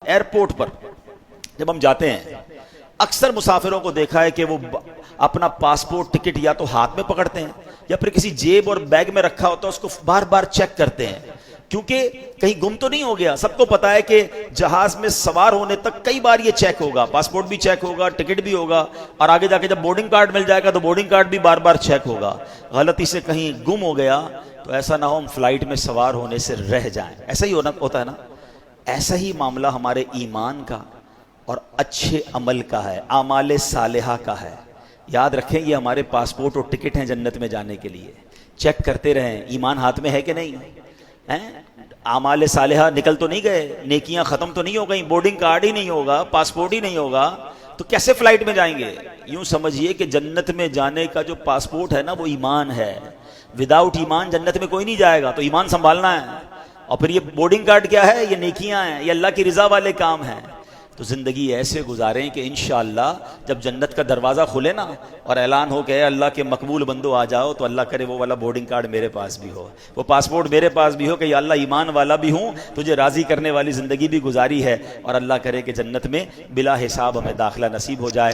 Airport پر جب ہم جاتے ہیں اکثر مسافروں کو دیکھا ہے کہ وہ اپنا پاسپورٹ ٹکٹ یا تو ہاتھ میں پکڑتے ہیں یا پھر کسی جیب اور بیگ میں رکھا ہوتا ہے، اس کو بار بار چیک کرتے ہیں کیونکہ کہیں گم تو نہیں ہو گیا۔ سب کو پتا ہے کہ جہاز میں سوار ہونے تک کئی بار یہ چیک ہوگا، پاسپورٹ بھی چیک ہوگا، ٹکٹ بھی ہوگا، اور آگے جا کے جب بورڈنگ کارڈ مل جائے گا تو بورڈنگ کارڈ بھی بار بار چیک ہوگا۔ غلطی سے کہیں گم ہو گیا تو ایسا نہ ہو ہم فلائٹ میں سوار ہونے سے رہ جائیں۔ ایسا ہی ہوتا ہے نا۔ ایسا ہی معاملہ ہمارے ایمان کا اور اچھے عمل کا ہے، اعمال صالحہ کا ہے۔ یاد رکھیں یہ ہمارے پاسپورٹ اور ٹکٹ ہیں جنت میں جانے کے لیے۔ چیک کرتے رہیں ایمان ہاتھ میں ہے کہ نہیں، اعمال صالحہ نکل تو نہیں گئے، نیکیاں ختم تو نہیں ہو گئیں، بورڈنگ کارڈ ہی نہیں ہوگا، پاسپورٹ ہی نہیں ہوگا تو کیسے فلائٹ میں جائیں گے؟ یوں سمجھیے کہ جنت میں جانے کا جو پاسپورٹ ہے نا وہ ایمان ہے۔ وداؤٹ ایمان جنت میں کوئی نہیں جائے گا، تو ایمان سنبھالنا ہے۔ اور پھر یہ بورڈنگ کارڈ کیا ہے؟ یہ نیکیاں ہیں، یہ اللہ کی رضا والے کام ہیں۔ تو زندگی ایسے گزاریں کہ انشاءاللہ جب جنت کا دروازہ کھلے نا اور اعلان ہو کہ اے اللہ کے مقبول بندو آ جاؤ، تو اللہ کرے وہ والا بورڈنگ کارڈ میرے پاس بھی ہو، وہ پاسپورٹ میرے پاس بھی ہو کہ یا اللہ ایمان والا بھی ہوں، تجھے راضی کرنے والی زندگی بھی گزاری ہے، اور اللہ کرے کہ جنت میں بلا حساب ہمیں داخلہ نصیب ہو جائے۔